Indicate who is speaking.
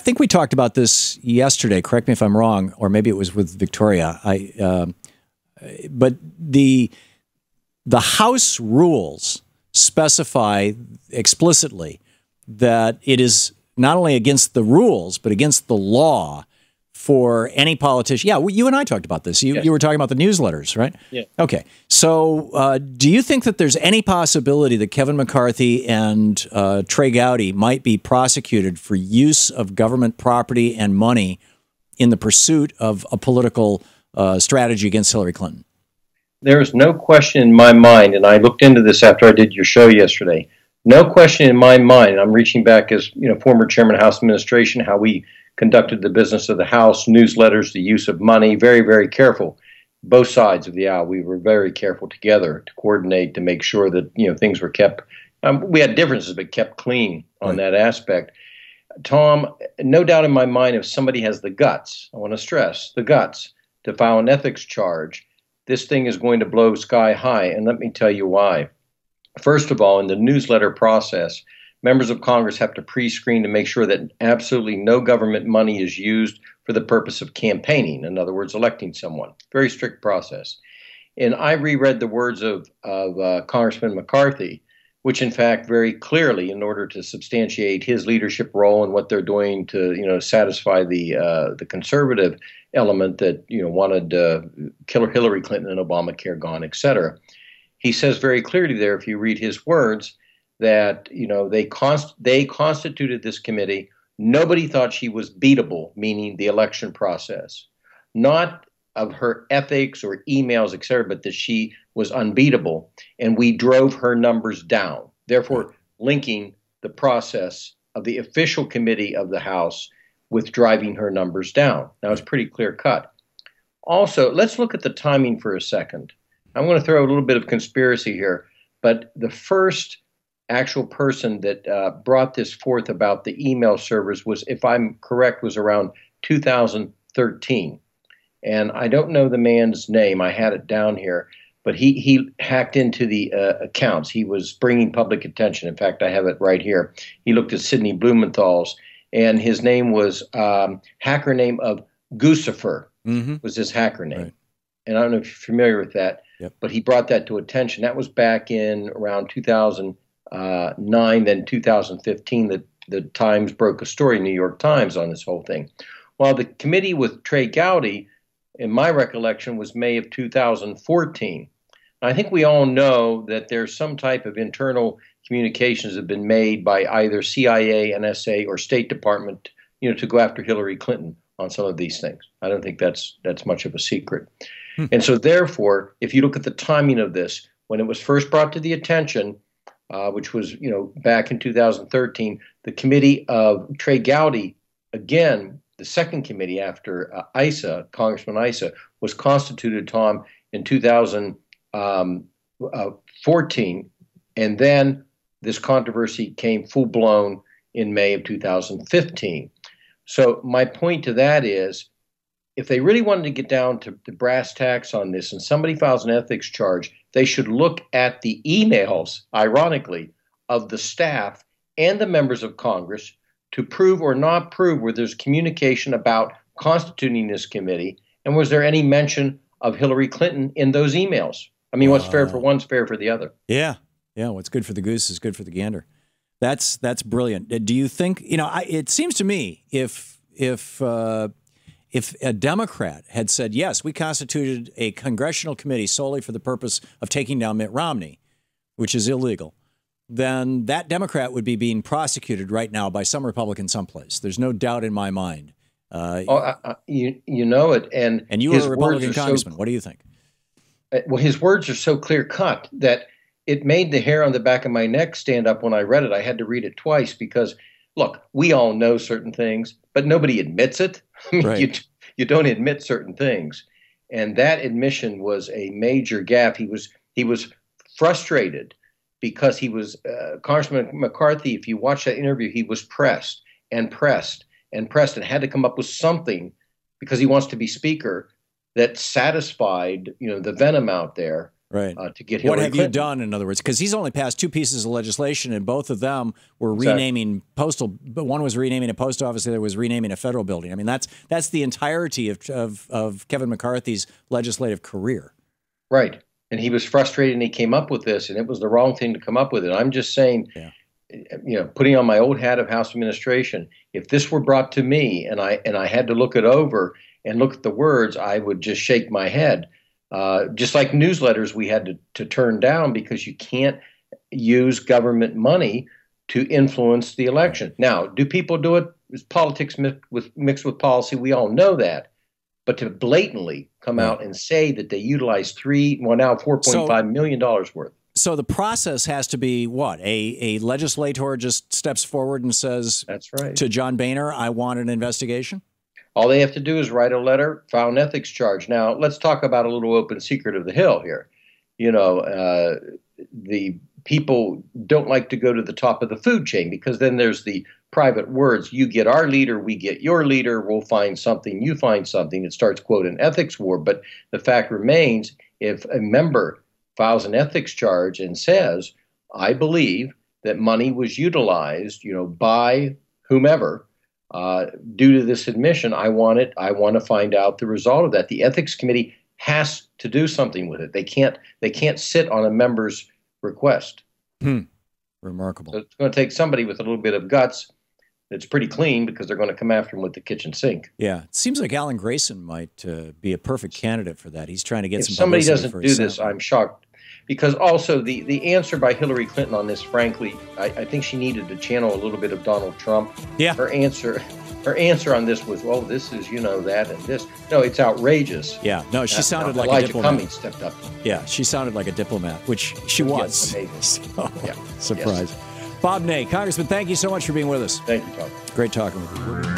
Speaker 1: think we talked about this yesterday. Correct me if I'm wrong, or maybe it was with Victoria. But the House rules specify explicitly that it is not only against the rules, but against the law for any politician. Yeah, you and I talked about this. You were talking about the newsletters, right?
Speaker 2: Yeah.
Speaker 1: Okay. So do you think that there's any possibility that Kevin McCarthy and Trey Gowdy might be prosecuted for use of government property and money in the pursuit of a political strategy against Hillary Clinton?
Speaker 2: There is no question in my mind, and I looked into this after I did your show yesterday, no question in my mind, and I'm reaching back as former chairman of House Administration, how we conducted the business of the House, newsletters, the use of money, very, very careful. Both sides of the aisle, we were very careful together to coordinate to make sure that things were kept. We had differences, but kept clean on that aspect. Tom, no doubt in my mind, if somebody has the guts, I want to stress the guts, to file an ethics charge, this thing is going to blow sky high, and let me tell you why. First of all, in the newsletter process, members of Congress have to pre-screen to make sure that absolutely no government money is used for the purpose of campaigning, in other words, electing someone. Very strict process. And I reread the words of Congressman McCarthy, which in fact very clearly, in order to substantiate his leadership role and what they're doing to satisfy the conservative element that wanted killer Hillary Clinton and Obamacare gone, et cetera. He says very clearly there, if you read his words, that they constituted this committee. Nobody thought she was beatable, meaning the election process, not of her ethics or emails, et cetera, but that she was unbeatable, and we drove her numbers down. Therefore, linking the process of the official committee of the House with driving her numbers down. Now, it's pretty clear cut. Also, let's look at the timing for a second. I'm going to throw a little bit of conspiracy here, but the first actual person that brought this forth about the email servers was, if I'm correct, was around 2013. And I don't know the man's name. I had it down here, but he hacked into the accounts. He was bringing public attention. In fact, I have it right here. He looked at Sidney Blumenthal's, and his name was hacker name of Guccifer was his hacker name. Right. And I don't know if you're familiar with that, but he brought that to attention. That was back in around 2009, then 2015, that the Times broke a story, New York Times, on this whole thing. While the committee with Trey Gowdy, in my recollection, was May of 2014. I think we all know that there's some type of internal communications have been made by either CIA, NSA, or State Department, to go after Hillary Clinton on some of these things. I don't think that's much of a secret. And so therefore, if you look at the timing of this, when it was first brought to the attention, which was, back in 2013, the committee of Trey Gowdy, again, the second committee after Congressman Issa, was constituted, Tom, in 2014. And then this controversy came full-blown in May of 2015. So my point to that is, if they really wanted to get down to brass tacks on this and somebody files an ethics charge, they should look at the emails, ironically, of the staff and the members of Congress to prove or not prove where there's communication about constituting this committee, and was there any mention of Hillary Clinton in those emails? I mean, what's fair for one's fair for the other. Yeah.
Speaker 1: What's good for the goose is good for the gander. That's brilliant. Do you think, it seems to me if a Democrat had said, yes, we constituted a congressional committee solely for the purpose of taking down Mitt Romney, which is illegal, then that Democrat would be being prosecuted right now by some Republican someplace. There's no doubt in my mind.
Speaker 2: You know it.
Speaker 1: And you were a Republican congressman. What do you think?
Speaker 2: Well, his words are so clear cut that it made the hair on the back of my neck stand up when I read it. I had to read it twice because, look, we all know certain things, but nobody admits it. I mean, right. You don't admit certain things. And that admission was a major gaffe. He was frustrated because he was Congressman McCarthy. If you watch that interview, he was pressed and pressed and pressed and had to come up with something because he wants to be speaker that satisfied, the venom out there
Speaker 1: Right.
Speaker 2: To get Hillary
Speaker 1: What have
Speaker 2: Clinton.
Speaker 1: you done, in other words? Because he's only passed 2 pieces of legislation, and both of them were renaming postal. But one was renaming a post office, the other was renaming a federal building. I mean, that's the entirety of Kevin McCarthy's legislative career.
Speaker 2: Right. And he was frustrated, and he came up with this, and it was the wrong thing to come up with it. I'm just saying, putting on my old hat of House administration, if this were brought to me and I had to look it over and look at the words, I would just shake my head. Just like newsletters we had to turn down because you can't use government money to influence the election. Now, do people do it? Is politics mixed with policy? We all know that. But to blatantly come out and say that they utilized $4.5 million worth.
Speaker 1: So the process has to be what? A legislator just steps forward and says, "That's right," to John Boehner, "I want an investigation."
Speaker 2: All they have to do is write a letter, file an ethics charge. Now, let's talk about a little open secret of the Hill here. The people don't like to go to the top of the food chain because then there's the private words. You get our leader, we get your leader, we'll find something, you find something. It starts, quote, an ethics war. But the fact remains, if a member files an ethics charge and says, I believe that money was utilized, by whomever, due to this admission, I want to find out the result of that. The ethics committee has to do something with it. They can't sit on a member's request.
Speaker 1: Remarkable.
Speaker 2: So it's going to take somebody with a little bit of guts that's pretty clean because they're going to come after him with the kitchen sink.
Speaker 1: Yeah. It seems like Alan Grayson might be a perfect candidate for that. He's trying to get some
Speaker 2: publicity. If somebody doesn't do this,
Speaker 1: Senate.
Speaker 2: I'm shocked. Because also the answer by Hillary Clinton on this, frankly, I think she needed to channel a little bit of Donald Trump.
Speaker 1: Yeah.
Speaker 2: Her answer on this was, well, this is, that and this. No, it's outrageous.
Speaker 1: Yeah. No, she sounded like
Speaker 2: Elijah
Speaker 1: a diplomat.
Speaker 2: Cummings stepped up.
Speaker 1: Yeah, she sounded like a diplomat, which she was.
Speaker 2: Yes, amazing.
Speaker 1: So, surprise. Yes. Bob Ney, Congressman, thank you so much for being with us.
Speaker 2: Thank you, Tom.
Speaker 1: Great talking with you.